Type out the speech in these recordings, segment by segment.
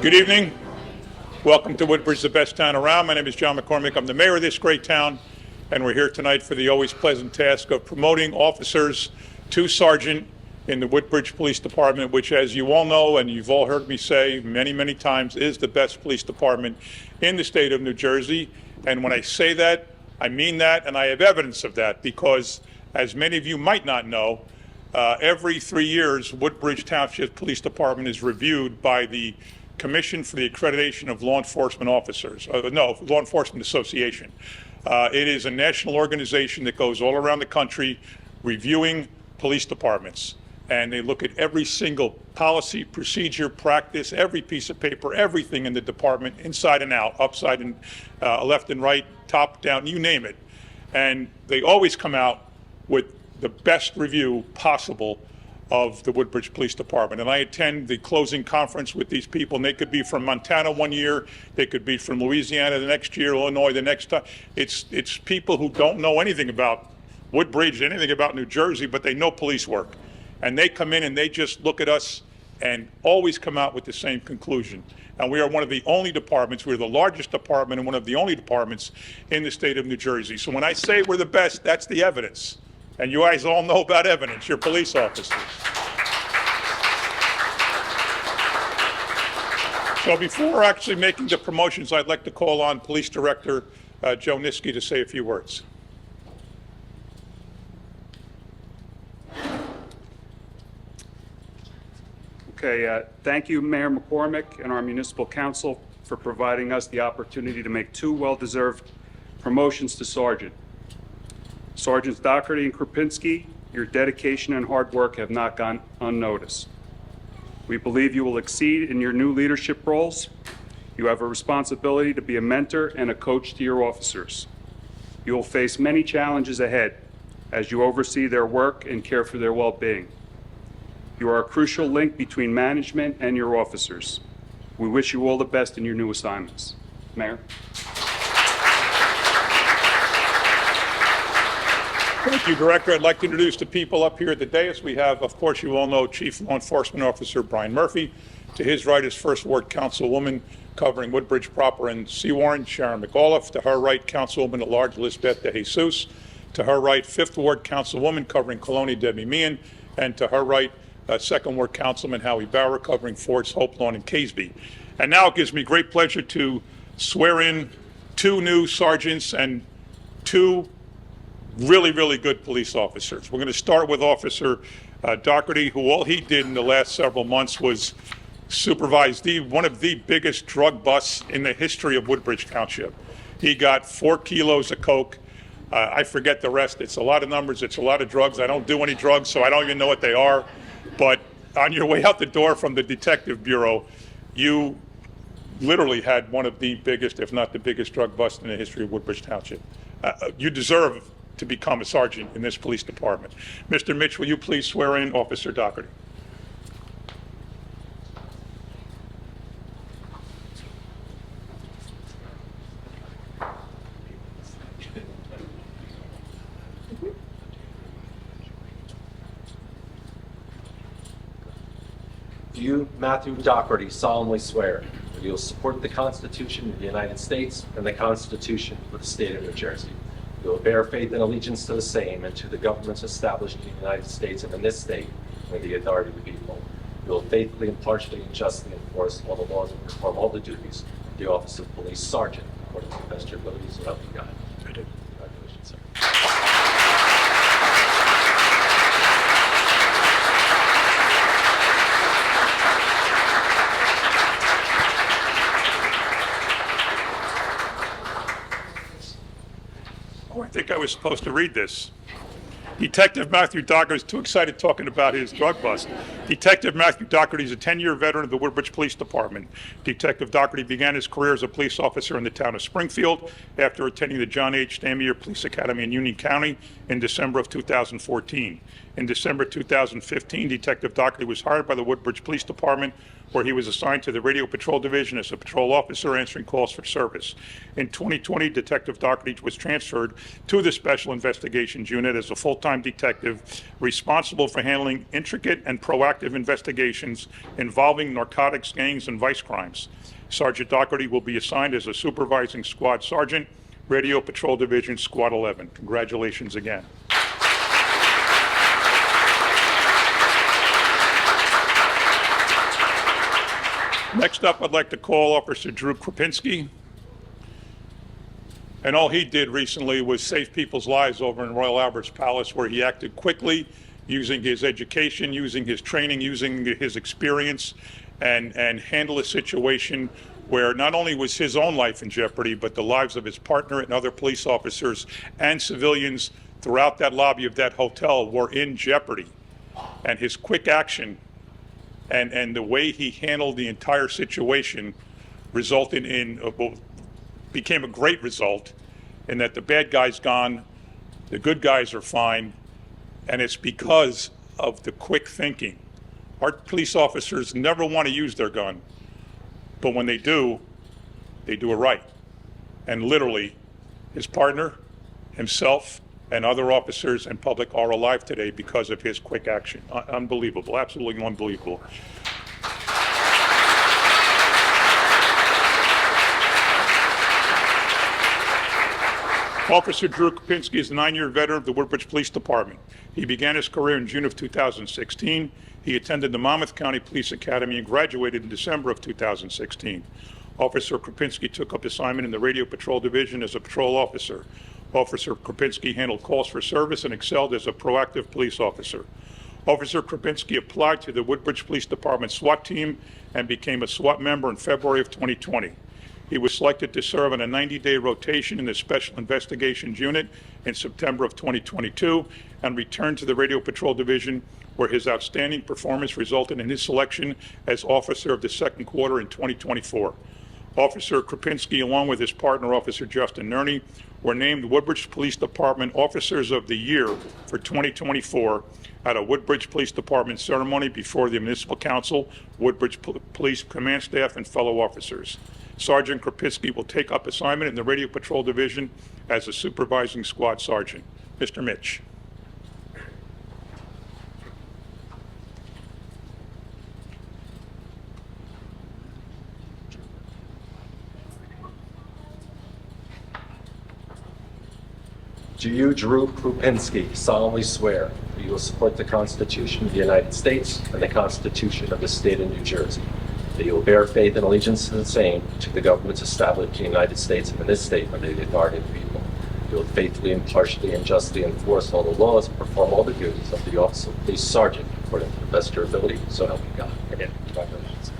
Good evening. Welcome to Woodbridge, the best town around. My name is John McCormick. I'm the mayor of this great town, and we're here tonight for the always pleasant task of promoting officers to sergeant in the Woodbridge Police Department, which, as you all know and you've all heard me say many, many times, is the best police department in the state of New Jersey. And when I say that, I mean that, and I have evidence of that because, as many of you might not know, every 3 years, Woodbridge Township Police Department is reviewed by the Commission for the Accreditation of Law Enforcement Officers. Law Enforcement Association. It is a national organization that goes all around the country reviewing police departments. And they look at every single policy, procedure, practice, every piece of paper, everything in the department, inside and out, upside and left and right, top, down, you name it. And they always come out with the best review possible of the Woodbridge Police Department. And I attend the closing conference with these people, and they could be from Montana one year, they could be from Louisiana the next year, Illinois the next time. It's people who don't know anything about Woodbridge, anything about New Jersey, but they know police work. And they come in and they just look at us and always come out with the same conclusion. And we are one of the only departments, we're the largest department and one of the only departments in the state of New Jersey. So when I say we're the best, that's the evidence. And you guys all know about evidence, you're police officers. So before actually making the promotions, I'd like to call on Police Director Joe Niski to say a few words. Okay, thank you, Mayor McCormick and our Municipal Council for providing us the opportunity to make two well-deserved promotions to Sergeant. Sergeants Doherty and Krupinski, your dedication and hard work have not gone unnoticed. We believe you will exceed in your new leadership roles. You have a responsibility to be a mentor and a coach to your officers. You will face many challenges ahead as you oversee their work and care for their well-being. You are a crucial link between management and your officers. We wish you all the best in your new assignments. Mayor. Thank you, Director. I'd like to introduce the people up here at the dais. We have, of course, you all know Chief Law Enforcement Officer Brian Murphy. To his right is First Ward Councilwoman covering Woodbridge proper and Seawarren, Sharon McAuliffe. To her right, Councilwoman at Large Lisbeth De Jesus. To her right, Fifth Ward Councilwoman covering Colonia, Debbie Meehan. And to her right, Second Ward Councilman Howie Bauer covering Fords, Hope Lawn, and Caseby. And now it gives me great pleasure to swear in two new sergeants and two really, really good police officers. We're going to start with Officer Doherty, who all he did in the last several months was supervise one of the biggest drug busts in the history of Woodbridge Township. He got 4 kilos of coke. I forget the rest. It's a lot of numbers. It's a lot of drugs. I don't do any drugs, so I don't even know what they are. But on your way out the door from the Detective Bureau, you literally had one of the biggest, if not the biggest, drug bust in the history of Woodbridge Township. You deserve to become a sergeant in this police department. Mr. Mitch, will you please swear in Officer Doherty? Do you, Matthew Doherty, solemnly swear that you will support the Constitution of the United States and the Constitution of the State of New Jersey? You will bear faith and allegiance to the same and to the governments established in the United States and in this state and the authority of the people. You will faithfully, impartially, and justly enforce all the laws and perform all the duties of the office of Police Sergeant according to the best of your abilities, so help you God. I do. Congratulations, sir. Oh, I think I was supposed to read this. Detective Matthew Doherty is too excited talking about his drug bust. Detective Matthew Doherty is a 10-year veteran of the Woodbridge Police Department. Detective Doherty began his career as a police officer in the town of Springfield after attending the John H. Stamier Police Academy in Union County in December of 2014. In December 2015, Detective Doherty was hired by the Woodbridge Police Department, where he was assigned to the Radio Patrol Division as a patrol officer answering calls for service. In 2020, Detective Doherty was transferred to the Special Investigations Unit as a full-time detective responsible for handling intricate and proactive proactive investigations involving narcotics, gangs, and vice crimes. Sergeant Doherty will be assigned as a supervising squad sergeant, Radio Patrol Division, Squad 11. Congratulations again. Next up, I'd like to call Officer Drew Krupinski. And all he did recently was save people's lives over in Royal Albert's Palace, where he acted quickly, using his education, using his training, using his experience, and handle a situation where not only was his own life in jeopardy, but the lives of his partner and other police officers and civilians throughout that lobby of that hotel were in jeopardy. And his quick action and the way he handled the entire situation resulted in, became a great result in that the bad guy's gone, the good guys are fine, and it's because of the quick thinking. Our police officers never want to use their gun, but when they do it right. And literally, his partner, himself, and other officers and public are alive today because of his quick action. Unbelievable, absolutely unbelievable. Officer Drew Krupinski is a 9-year veteran of the Woodbridge Police Department. He began his career in June of 2016. He attended the Monmouth County Police Academy and graduated in December of 2016. Officer Krupinski took up assignment in the Radio Patrol Division as a patrol officer. Officer Krupinski handled calls for service and excelled as a proactive police officer. Officer Krupinski applied to the Woodbridge Police Department SWAT team and became a SWAT member in February of 2020. He was selected to serve on a 90-day rotation in the Special Investigations Unit in September of 2022 and returned to the Radio Patrol Division, where his outstanding performance resulted in his selection as Officer of the Second Quarter in 2024. Officer Krupinski, along with his partner, Officer Justin Nerney, were named Woodbridge Police Department Officers of the Year for 2024 at a Woodbridge Police Department ceremony before the Municipal Council, Woodbridge Police Command Staff, and fellow officers. Sergeant Krupinski will take up assignment in the Radio Patrol Division as a supervising squad sergeant. Mr. Mitch. Do you, Drew Krupinski, solemnly swear that you will support the Constitution of the United States and the Constitution of the State of New Jersey, that you will bear faith and allegiance to the same, to the governments established in the United States and in this state under the authority of the people? You will faithfully, impartially, and justly enforce all the laws and perform all the duties of the office of police sergeant according to the best of your ability, so help you God. Again, congratulations.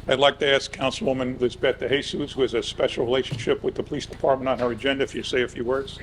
I'd like to ask Councilwoman Lisbeth DeJesus, who has a special relationship with the police department, on her agenda, if you say a few words.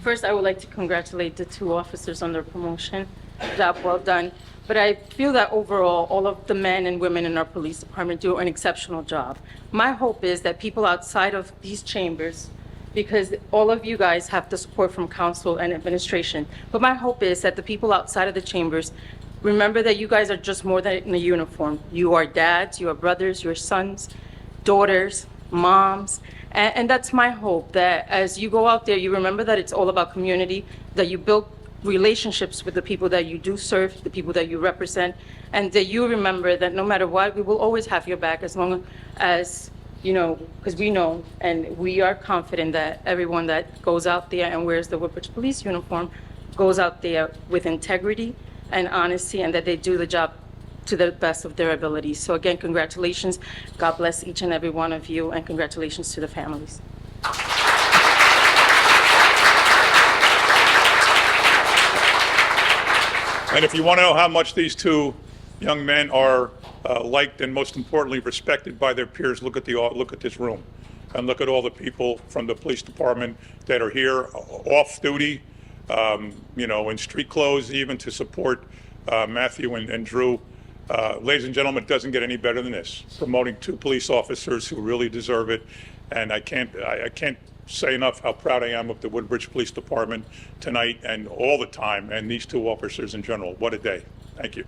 First, I would like to congratulate the 2 officers on their promotion. Job well done. But I feel that overall, all of the men and women in our police department do an exceptional job. My hope is that people outside of these chambers, because all of you guys have the support from council and administration, but my hope is that the people outside of the chambers remember that you guys are just more than a uniform. You are dads, you are brothers, you are sons, daughters, moms. And that's my hope, that as you go out there, you remember that it's all about community, that you build relationships with the people that you do serve, the people that you represent, and that you remember that no matter what, we will always have your back, as long as, you know, because we know and we are confident that everyone that goes out there and wears the Woodbridge Police uniform goes out there with integrity and honesty, and that they do the job to the best of their abilities. So again, congratulations. God bless each and every one of you, and congratulations to the families. And if you want to know how much these 2 young men are liked and, most importantly, respected by their peers, look at this room, and look at all the people from the police department that are here off duty, you know, in street clothes, even to support Matthew and Drew. Ladies and gentlemen, it doesn't get any better than this. Promoting 2 police officers who really deserve it, and I can't say enough how proud I am of the Woodbridge Police Department tonight and all the time, and these 2 officers in general. What a day. Thank you.